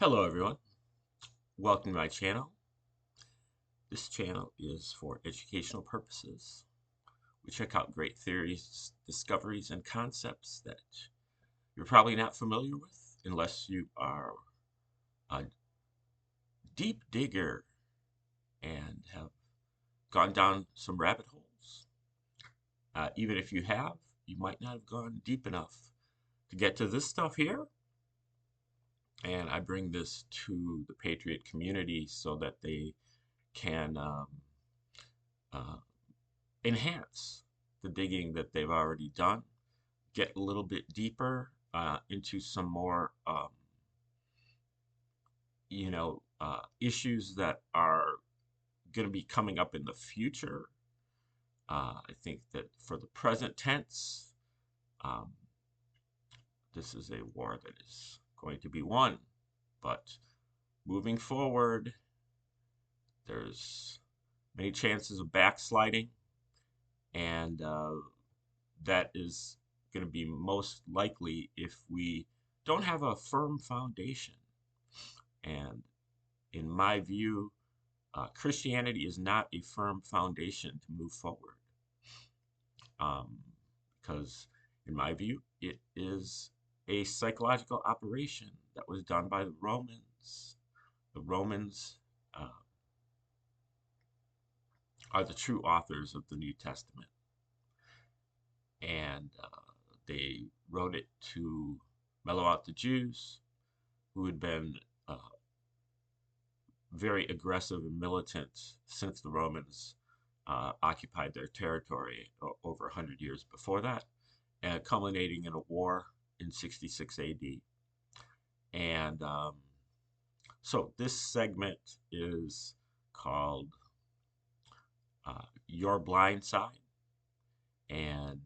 Hello everyone, welcome to my channel. This channel is for educational purposes. We check out great theories, discoveries, and concepts that you're probably not familiar with unless you are a deep digger and have gone down some rabbit holes. Even if you have, you might not have gone deep enough to get to this stuff here. And I bring this to the Patriot community so that they can uh, enhance the digging that they've already done, get a little bit deeper into some more, issues that are going to be coming up in the future. I think that for the present tense, um, this is a war that is going to be won. But moving forward, there's many chances of backsliding, and that is going to be most likely if we don't have a firm foundation. And in my view, Christianity is not a firm foundation to move forward. Um, because, in my view, it is a psychological operation that was done by the Romans. The Romans are the true authors of the New Testament, and they wrote it to mellow out the Jews who had been uh, very aggressive and militant since the Romans occupied their territory over 100 years before that, culminating in a war in 66 AD. And so this segment is called Your Blind Side. And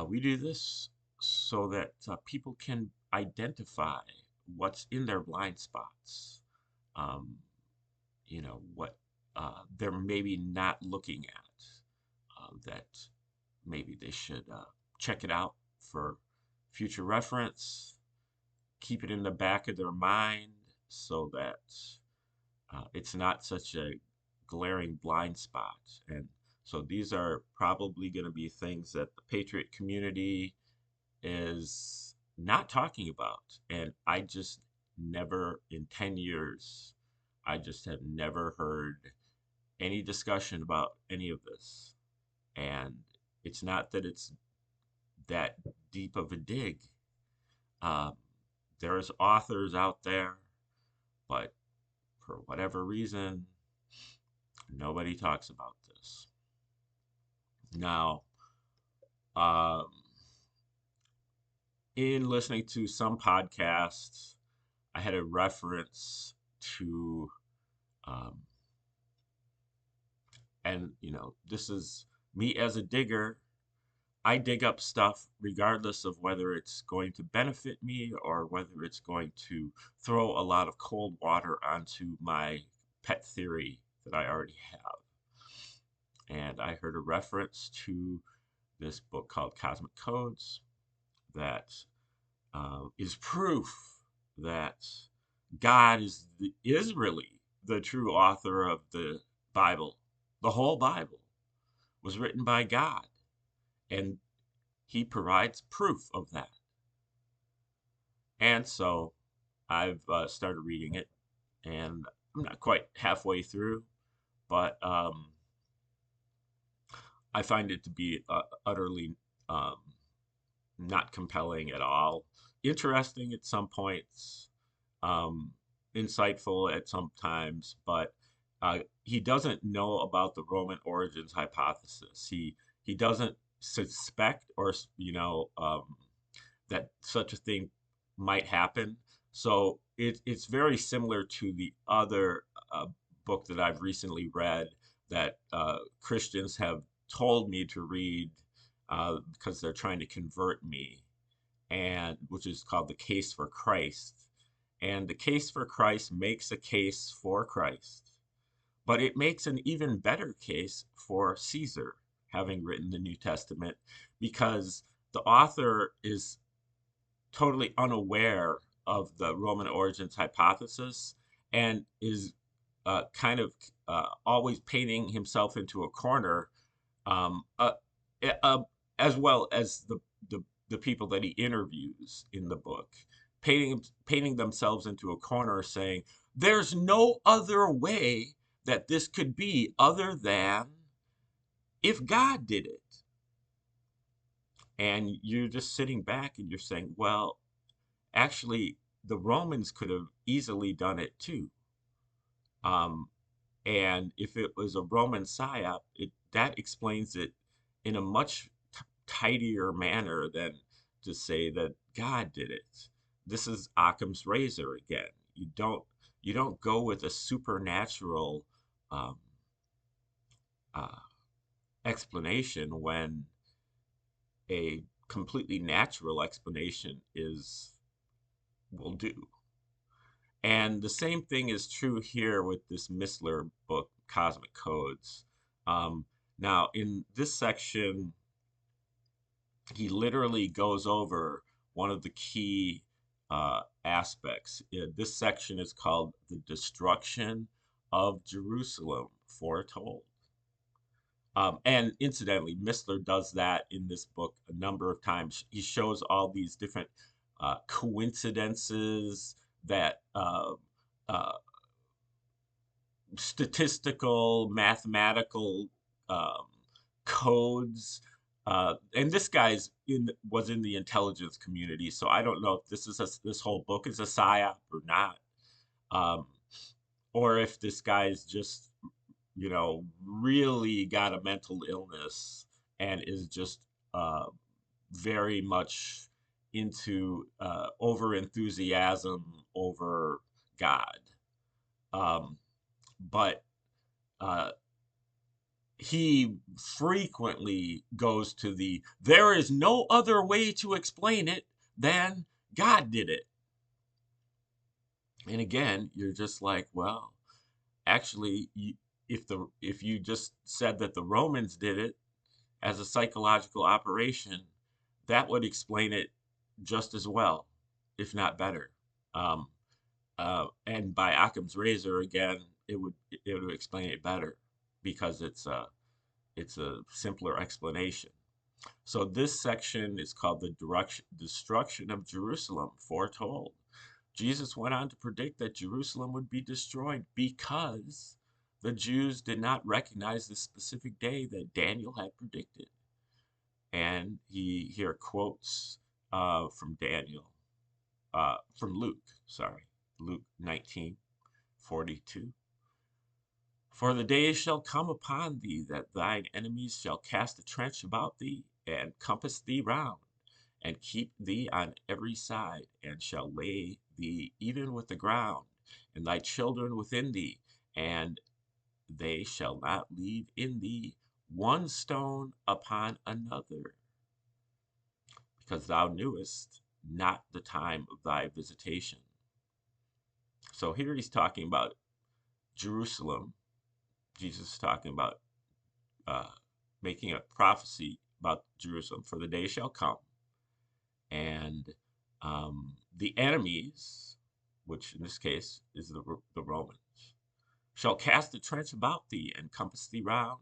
we do this so that people can identify what's in their blind spots. Um, what they're maybe not looking at, that maybe they should check it out for future reference, keep it in the back of their mind so that it's not such a glaring blind spot. And so these are probably going to be things that the Patriot community is not talking about. And I just never, in 10 years, I just have never heard any discussion about any of this. And it's not that it's that deep of a dig. Um, there's authors out there, but for whatever reason, nobody talks about this. Now, um, in listening to some podcasts, I had a reference to, um, and this is me as a digger. I dig up stuff regardless of whether it's going to benefit me or whether it's going to throw a lot of cold water onto my pet theory that I already have. And I heard a reference to this book called Cosmic Codes that is proof that God is really the true author of the Bible. The whole Bible was written by God, and he provides proof of that. And so I've started reading it, and I'm not quite halfway through, but I find it to be utterly um, not compelling at all. Interesting at some points, um, insightful at some times, but he doesn't know about the Roman origins hypothesis. He doesn't suspect or that such a thing might happen. So it's very similar to the other book that I've recently read that Christians have told me to read because they're trying to convert me, and which is called The Case for Christ. And The Case for Christ makes a case for Christ, but it makes an even better case for Caesar having written the New Testament because the author is totally unaware of the Roman origins hypothesis, and is kind of always painting himself into a corner, um, uh, uh, as well as the people that he interviews in the book, painting themselves into a corner, saying there's no other way that this could be other than if God did it. And you're just sitting back and you're saying, well, actually, the Romans could have easily done it too. Um, and if it was a Roman psyop, that explains it in a much tidier manner than to say that God did it. This is Occam's razor again. You don't go with a supernatural um, uh, explanation when a completely natural explanation is will do. And the same thing is true here with this Missler book, Cosmic Codes. Um, Now, in this section, he literally goes over one of the key aspects. This section is called The Destruction of Jerusalem Foretold. And incidentally, Missler does that in this book a number of times. He shows all these different coincidences that uh, statistical, mathematical um, codes. And this guy's was in the intelligence community, so I don't know if this whole book is a psyop or not, um, or if this guy's just really got a mental illness and is just uh, very much into over enthusiasm over God. Um, but uh, he frequently goes to there is no other way to explain it than God did it. And again, you're just like, well, actually, if you just said that the Romans did it as a psychological operation, that would explain it just as well, if not better. Um, and by Occam's razor, again, it would explain it better because it's a simpler explanation. So this section is called the destruction of Jerusalem foretold. Jesus went on to predict that Jerusalem would be destroyed because the Jews did not recognize the specific day that Daniel had predicted. And he here quotes from Luke, sorry, Luke 19:42. For the days shall come upon thee that thine enemies shall cast a trench about thee, and compass thee round, and keep thee on every side, and shall lay thee even with the ground, and thy children within thee, and they shall not leave in thee one stone upon another, because thou knewest not the time of thy visitation. So here he's talking about Jerusalem. Jesus is talking about uh, making a prophecy about Jerusalem. For the day shall come, and the enemies, which in this case is the Romans, shall cast a trench about thee and compass thee round,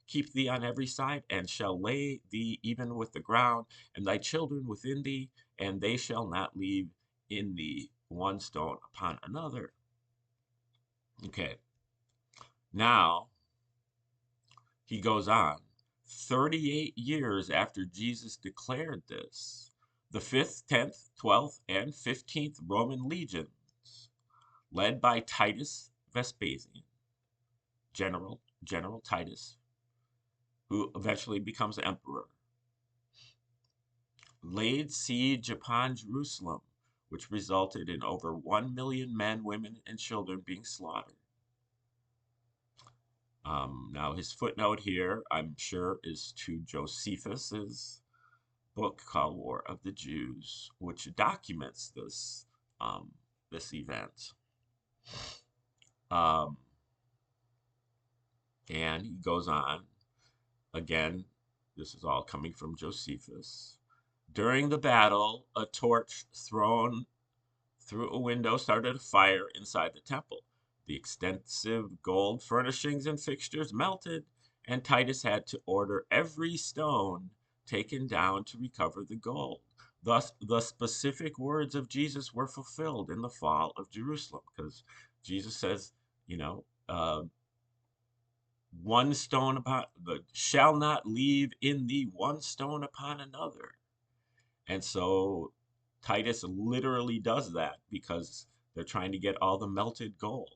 keep thee on every side, and shall lay thee even with the ground, and thy children within thee, and they shall not leave in thee one stone upon another. Okay, now he goes on. 38 years after Jesus declared this, the 5th, 10th, 12th, and 15th Roman legions, led by Titus Vespasian, General Titus, who eventually becomes emperor, laid siege upon Jerusalem, which resulted in over 1 million men, women, and children being slaughtered. Now, his footnote here, I'm sure, is to Josephus's book called War of the Jews, which documents this event. Um, and he goes on, again, this is all coming from Josephus. During the battle, a torch thrown through a window, started a fire inside the temple. The extensive gold furnishings and fixtures melted, and Titus had to order every stone taken down to recover the gold. Thus, the specific words of Jesus were fulfilled in the fall of Jerusalem, because Jesus says, you know, one stone upon the shall not leave in thee one stone upon another. And so Titus literally does that because they're trying to get all the melted gold.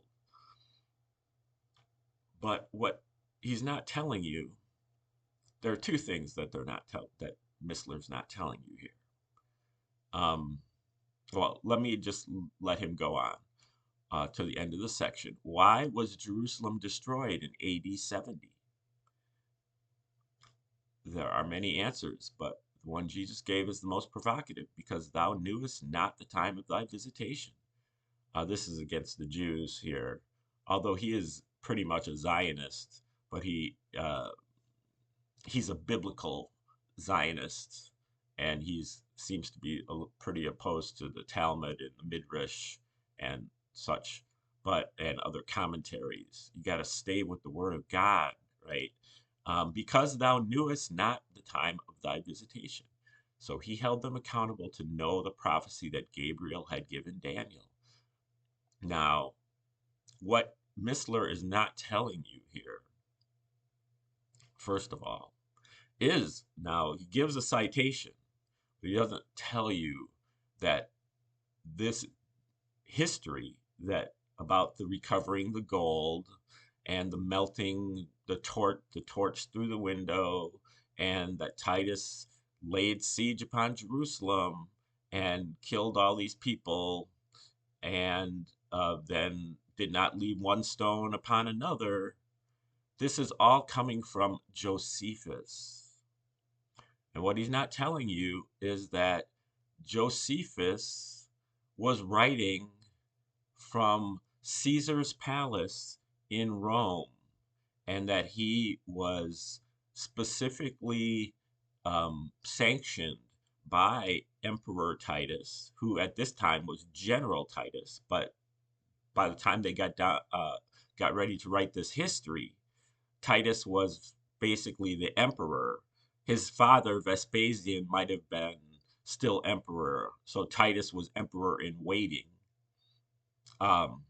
But what he's not telling you, there are two things that that Missler's not telling you here. Um, well, let me just let him go on to the end of the section. Why was Jerusalem destroyed in AD 70? There are many answers, but the one Jesus gave is the most provocative, because thou knewest not the time of thy visitation. This is against the Jews here, although he is pretty much a Zionist, but he's a biblical Zionist, and he's seems to be pretty opposed to the Talmud and the Midrash and such, and other commentaries. You got to stay with the Word of God, right? Because thou knewest not the time of thy visitation. So he held them accountable to know the prophecy that Gabriel had given Daniel. Now, what Missler is not telling you here, first of all, is now he gives a citation, but he doesn't tell you that this history that about the recovering the gold and the melting the torch through the window, and that Titus laid siege upon Jerusalem and killed all these people, and then did not leave one stone upon another. This is all coming from Josephus. And what he's not telling you is that Josephus was writing from Caesar's palace in Rome, and that he was specifically sanctioned by Emperor Titus, who at this time was General Titus. But by the time they got ready to write this history, Titus was basically the emperor. His father, Vespasian, might have been still emperor. So Titus was emperor in waiting. Um,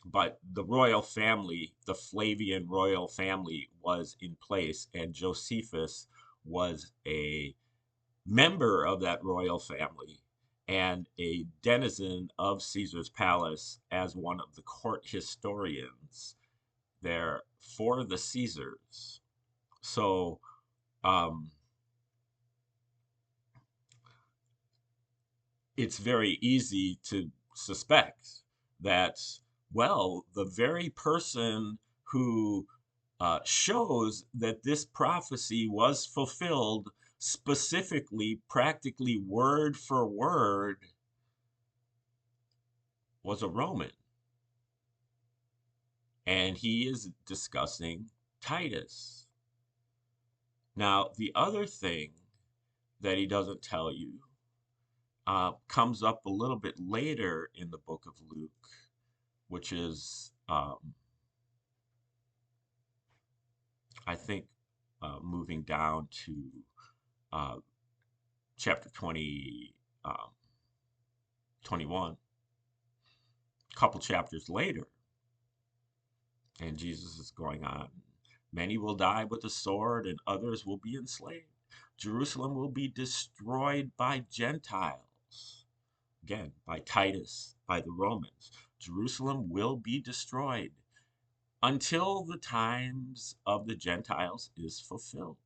but the royal family, the Flavian royal family, was in place, and Josephus was a member of that royal family and a denizen of Caesar's palace as one of the court historians there for the Caesars. So um, it's very easy to suspect that, well, the very person who shows that this prophecy was fulfilled specifically, practically word for word, was a Roman. And he is discussing Titus. Now, the other thing that he doesn't tell you comes up a little bit later in the book of Luke, which is, I think, moving down to uh, chapter 20, 21, a couple chapters later. And Jesus is going on. Many will die with the sword, and others will be enslaved. Jerusalem will be destroyed by Gentiles. Again, by Titus, by the Romans. Jerusalem will be destroyed until the times of the Gentiles is fulfilled.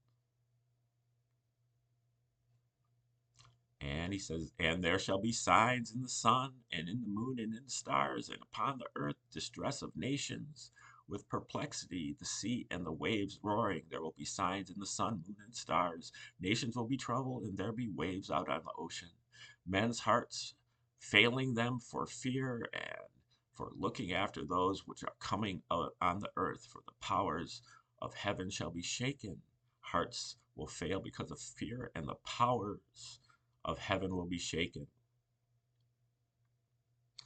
And he says, and there shall be signs in the sun, and in the moon, and in the stars, and upon the earth distress of nations, with perplexity, the sea and the waves roaring. There will be signs in the sun, moon, and stars. Nations will be troubled, and there be waves out on the ocean. Men's hearts failing them for fear and for looking after those which are coming on the earth, for the powers of heaven shall be shaken. Hearts will fail because of fear, and the powers of heaven will be shaken.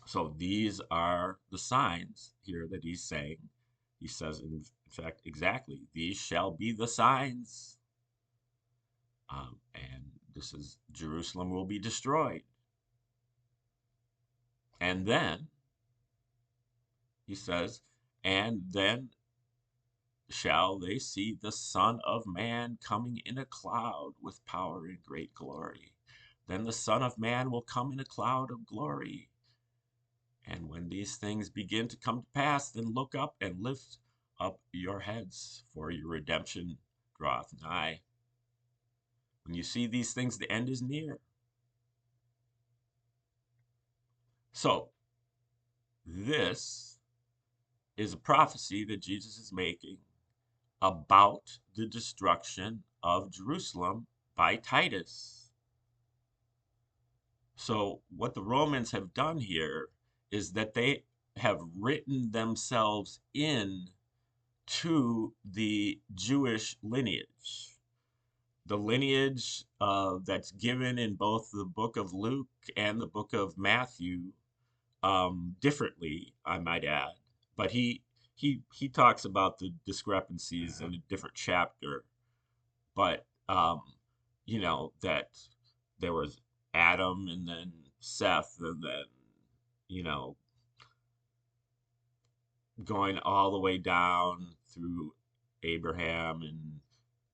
So these are the signs here that he's saying. He says, in fact, exactly, these shall be the signs. And this is Jerusalem will be destroyed. And then he says, and then shall they see the Son of Man coming in a cloud with power and great glory. Then the Son of Man will come in a cloud of glory. And when these things begin to come to pass, then look up and lift up your heads, for your redemption draweth nigh. When you see these things, the end is near. So, this is a prophecy that Jesus is making about the destruction of Jerusalem by Titus. So, what the Romans have done here is that they have written themselves in to the Jewish lineage. The lineage that's given in both the book of Luke and the book of Matthew, differently, I might add. But he talks about the discrepancies in a different chapter. But that there was Adam and then Seth and then you know going all the way down through Abraham and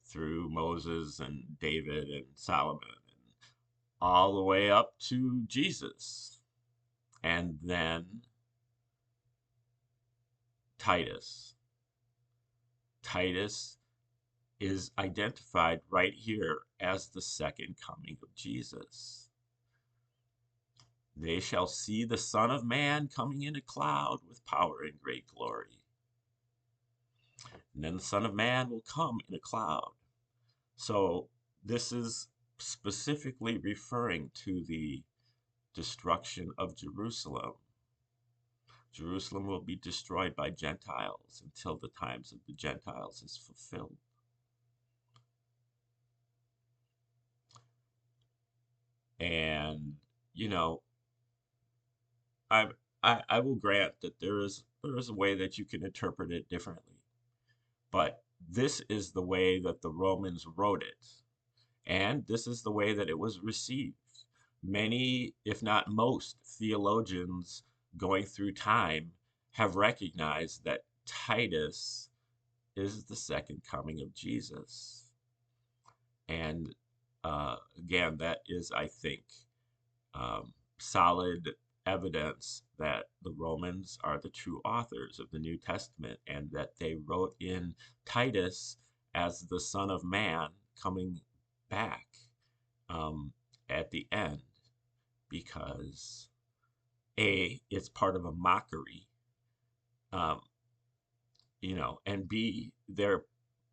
through Moses and David and Solomon and all the way up to Jesus. And then Titus. Titus is identified right here as the second coming of Jesus. They shall see the Son of Man coming in a cloud with power and great glory. And then the Son of Man will come in a cloud. So this is specifically referring to the destruction of Jerusalem. Jerusalem will be destroyed by Gentiles until the times of the Gentiles is fulfilled. And I I will grant that there is a way that you can interpret it differently, but this is the way that the Romans wrote it, and this is the way that it was received. Many, if not most, theologians going through time have recognized that Titus is the second coming of Jesus. And again, that is, I think, solid evidence that the Romans are the true authors of the New Testament and that they wrote in Titus as the Son of Man coming back at the end because A, it's part of a mockery, um, and B, they're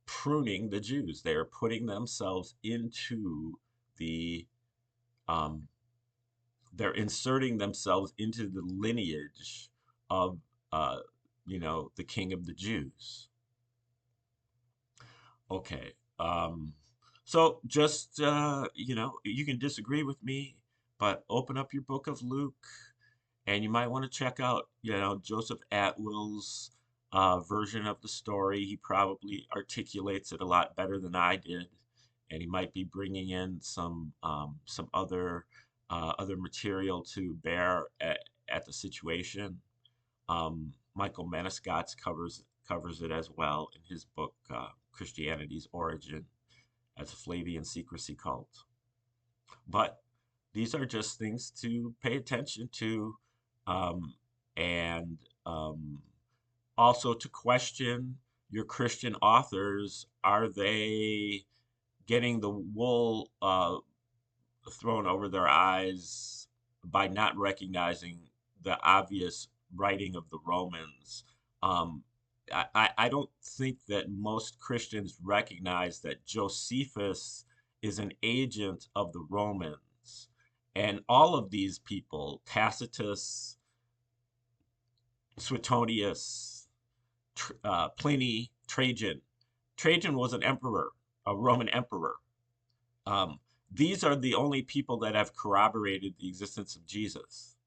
pruning the Jews. They're putting themselves into the um, they're inserting themselves into the lineage of the king of the Jews. Okay. So just you can disagree with me, but open up your book of Luke, and you might want to check out Joseph Atwill's version of the story. He probably articulates it a lot better than I did, and he might be bringing in some other material to bear at the situation. Michael Maniscalco covers it as well in his book Christianity's Origin as a Flavian Secrecy Cult. But these are just things to pay attention to, and also to question your Christian authors. Are they getting the wool thrown over their eyes by not recognizing the obvious writing of the Romans? I don't think that most Christians recognize that Josephus is an agent of the Romans. And all of these people, Tacitus, Suetonius, Pliny, Trajan was an emperor, a Roman emperor. Um, these are the only people that have corroborated the existence of Jesus.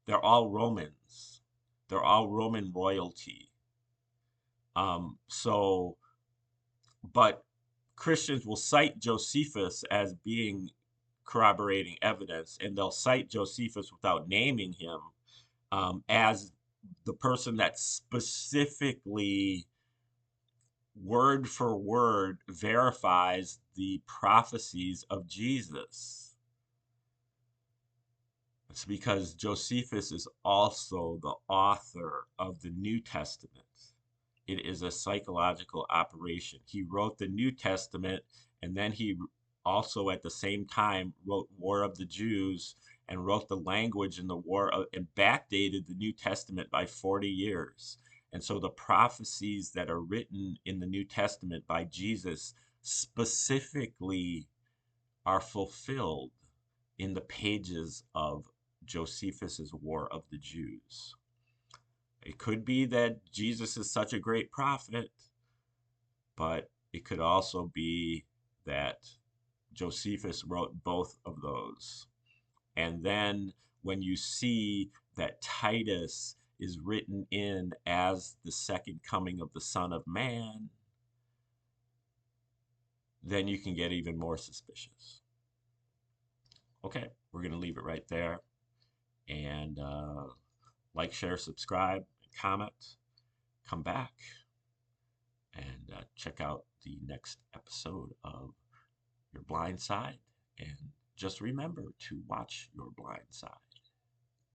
They're all Romans. They're all Roman royalty. So, but Christians will cite Josephus as being corroborating evidence, and they'll cite Josephus without naming him as the person that specifically, word for word, verifies the prophecies of Jesus. It's because Josephus is also the author of the New Testament. It is a psychological operation. He wrote the New Testament, and then he also at the same time wrote War of the Jews and wrote the language in the war of, and backdated the New Testament by 40 years. And so the prophecies that are written in the New Testament by Jesus specifically are fulfilled in the pages of Josephus's War of the Jews. It could be that Jesus is such a great prophet, but it could also be that Josephus wrote both of those. And then when you see that Titus is written in as the second coming of the Son of Man, then you can get even more suspicious. Okay, we're going to leave it right there. And like, share, subscribe, and comment. Come back and check out the next episode of Your Blind Side. And just remember to watch your blind side.